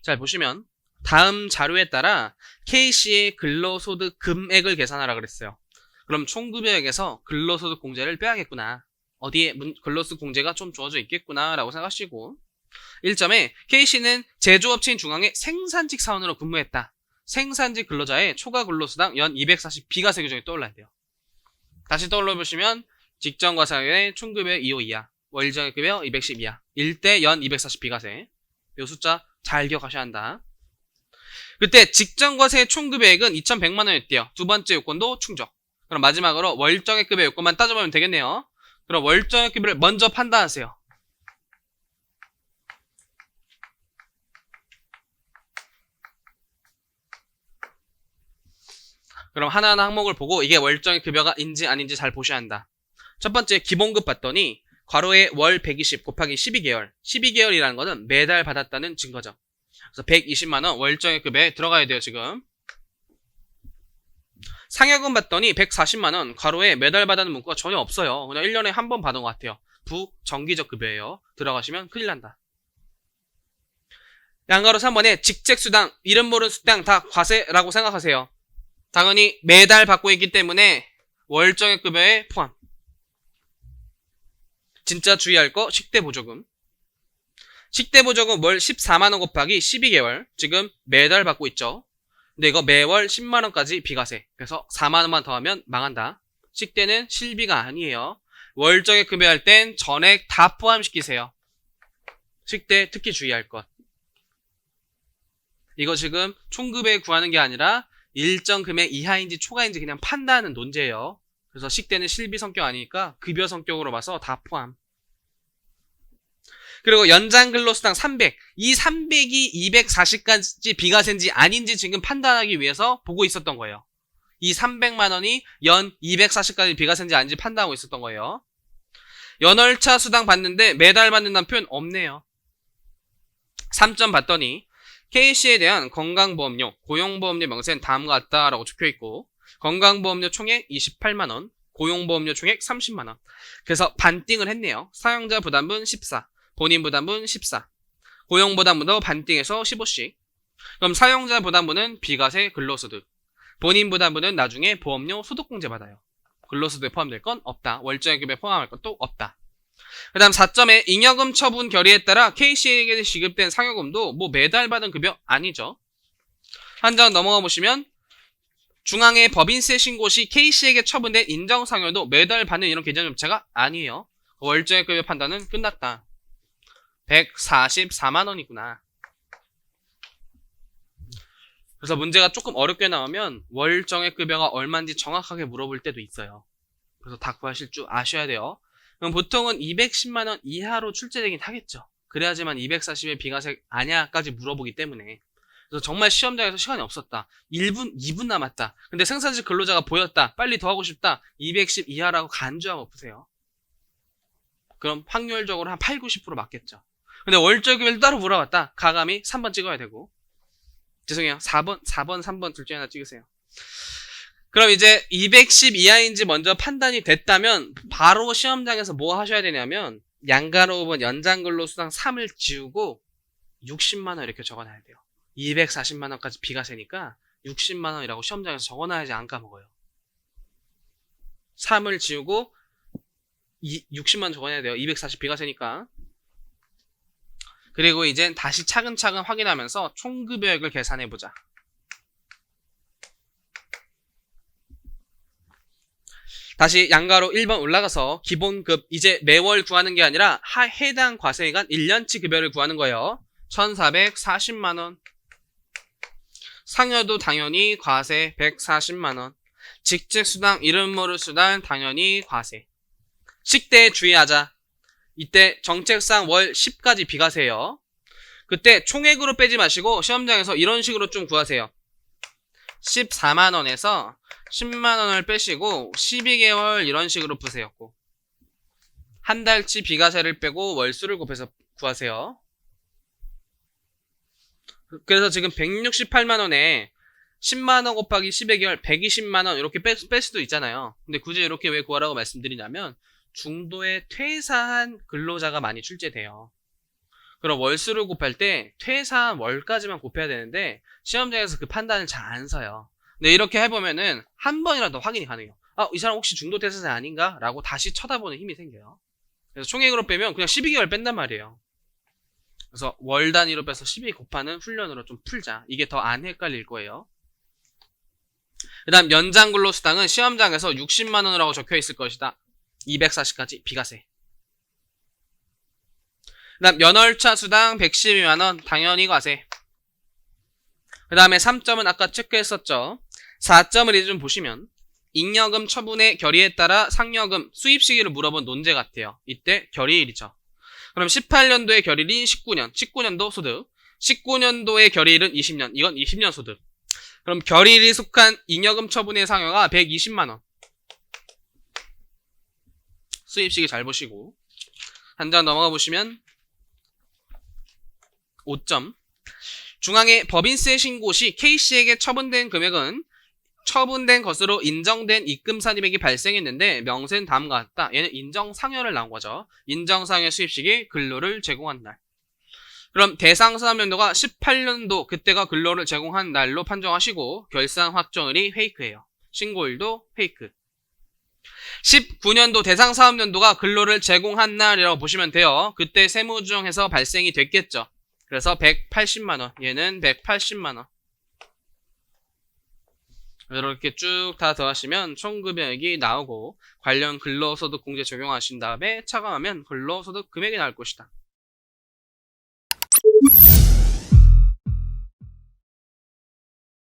잘 보시면 다음 자료에 따라 K씨의 근로소득 금액을 계산하라 그랬어요. 그럼 총급여액에서 근로소득 공제를 빼야겠구나. 어디에 근로소득 공제가 좀 주어져 있겠구나 라고 생각하시고 1점에 K씨는 제조업체인 중앙에 생산직 사원으로 근무했다. 생산직 근로자의 초과 근로수당 연 240 비과세 규정이 떠올라야 돼요. 다시 떠올려보시면 직전과세의 총급여 2호 이하, 월정액급여 210 이하, 1대 연 240 비과세. 이 숫자 잘 기억하셔야 한다. 그때 직전과세의 총급여액은 2,100만 원이었대요. 두 번째 요건도 충족. 그럼 마지막으로 월정액급여 요건만 따져보면 되겠네요. 그럼 월정액급여를 먼저 판단하세요. 그럼 하나하나 항목을 보고 이게 월정액급여가인지 아닌지 잘 보셔야 한다. 첫 번째 기본급 봤더니 괄호에 월 120 곱하기 12개월. 12개월이라는 거는 매달 받았다는 증거죠. 그래서 120만원 월정액급여에 들어가야 돼요, 지금. 상여금 봤더니 140만원 괄호에 매달 받았는 문구가 전혀 없어요. 그냥 1년에 한 번 받은 것 같아요. 부정기적 급여예요. 들어가시면 큰일 난다. 양가로 3번에 직책수당, 이름 모르는 수당 다 과세라고 생각하세요. 당연히 매달 받고 있기 때문에 월정액급여에 포함. 진짜 주의할 거 식대보조금. 식대보조금 월 14만원 곱하기 12개월. 지금 매달 받고 있죠. 근데 이거 매월 10만원까지 비과세. 그래서 4만원만 더하면 망한다. 식대는 실비가 아니에요. 월정액 급여할 땐 전액 다 포함시키세요. 식대 특히 주의할 것. 이거 지금 총급여에 구하는 게 아니라 일정 금액 이하인지 초과인지 그냥 판단하는 논제예요. 그래서 식대는 실비 성격 아니니까 급여 성격으로 봐서 다 포함. 그리고 연장 근로수당 300. 이 300이 240까지 비과세인지 아닌지 지금 판단하기 위해서 보고 있었던 거예요. 이 300만원이 연 240까지 비과세인지 아닌지 판단하고 있었던 거예요. 연월차 수당 받는데 매달 받는다는 표현 없네요. 3점 봤더니 K씨에 대한 건강보험료, 고용보험료 명세는 다음과 같다라고 적혀있고 건강보험료 총액 28만원, 고용보험료 총액 30만원. 그래서 반띵을 했네요. 사용자 부담분 14, 본인 부담분 14, 고용부담분도 반띵해서 15씩. 그럼 사용자 부담분은 비과세 근로소득, 본인 부담분은 나중에 보험료 소득공제 받아요. 근로소득에 포함될 건 없다. 월정액급여에 포함할 것도 없다. 그 다음 4점에 잉여금 처분 결의에 따라 K씨에게 지급된 상여금도 뭐 매달 받은 급여 아니죠. 한 장 넘어가 보시면 중앙에 법인세 신고 시 K씨에게 처분된 인정상여도 매달 받는 이런 개념 자체가 아니에요. 월정액급여 판단은 끝났다. 144만원이구나. 그래서 문제가 조금 어렵게 나오면 월정액급여가 얼마인지 정확하게 물어볼 때도 있어요. 그래서 다 구하실 줄 아셔야 돼요. 그럼 보통은 210만원 이하로 출제되긴 하겠죠. 그래야지만 240의 비과세 아냐까지 물어보기 때문에. 그래서 정말 시험장에서 시간이 없었다. 1분, 2분 남았다. 근데 생산직 근로자가 보였다. 빨리 더 하고 싶다. 210 이하라고 간주하고 푸세요. 그럼 확률적으로 한 8, 90% 맞겠죠. 근데 월정액급여를 따로 물어봤다. 가감이 3번 찍어야 되고. 죄송해요. 4번, 3번 둘 중에 하나 찍으세요. 그럼 이제 210 이하인지 먼저 판단이 됐다면 바로 시험장에서 뭐 하셔야 되냐면 양가로 5번 연장근로수당 3을 지우고 60만원 이렇게 적어놔야 돼요. 240만원까지 비과세니까 60만원이라고 시험장에서 적어놔야지 안 까먹어요. 3을 지우고 60만원 적어놔야 돼요. 240 비과세니까. 그리고 이젠 다시 차근차근 확인하면서 총급여액을 계산해보자. 다시 양가로 1번 올라가서 기본급 이제 매월 구하는 게 아니라 해당 과세기간 1년치 급여를 구하는 거예요. 1440만원. 상여도 당연히 과세 140만원. 직책수당, 이름 모를 수당 당연히 과세. 식대 주의하자. 이때 정책상 월 10까지 비과세예요. 그때 총액으로 빼지 마시고 시험장에서 이런 식으로 좀 구하세요. 14만원에서 10만원을 빼시고 12개월 이런 식으로 푸세요. 한 달치 비과세를 빼고 월수를 곱해서 구하세요. 그래서 지금 168만원에 10만원 곱하기 12개월 120만원 이렇게 뺄 수도 있잖아요. 근데 굳이 이렇게 왜 구하라고 말씀드리냐면 중도에 퇴사한 근로자가 많이 출제돼요. 그럼 월수를 곱할 때 퇴사한 월까지만 곱해야 되는데 시험장에서 그 판단을 잘 안 써요. 근데 이렇게 해보면은 한 번이라도 확인이 가능해요. 이 사람 혹시 중도 퇴사자 아닌가? 라고 다시 쳐다보는 힘이 생겨요. 그래서 총액으로 빼면 그냥 12개월 뺀단 말이에요. 그래서 월 단위로 빼서 12 곱하는 훈련으로 좀 풀자. 이게 더 안 헷갈릴 거예요. 그 다음 연장 근로수당은 시험장에서 60만원이라고 적혀 있을 것이다. 240까지 비과세. 그 다음 연월차 수당 112만원 당연히 과세. 그 다음에 3점은 아까 체크했었죠. 4점을 이제 좀 보시면 잉여금 처분의 결의에 따라 상여금 수입 시기를 물어본 논제 같아요. 이때 결의일이죠. 그럼 18년도의 결의일인 19년도 소득, 19년도의 결의일은 20년, 이건 20년 소득. 그럼 결의일이 속한 잉여금 처분의 상여가 120만원. 수입 시기 잘 보시고 한 장 넘어가 보시면 5점. 중앙에 법인세 신고 시 K씨에게 처분된 금액은 처분된 것으로 인정된 입금 산입액이 발생했는데 명세는 다음과 같다. 얘는 인정상여를 나온 거죠. 인정상여 수입 시기 근로를 제공한 날. 그럼 대상 사업연도가 18년도 그때가 근로를 제공한 날로 판정하시고 결산 확정일이 페이크예요. 신고일도 페이크. 19년도 대상 사업연도가 근로를 제공한 날이라고 보시면 돼요. 그때 세무조정해서 발생이 됐겠죠. 그래서 180만원. 얘는 180만원. 이렇게 쭉 다 더하시면 총 금액이 나오고 관련 근로소득 공제 적용하신 다음에 차감하면 근로소득 금액이 나올 것이다.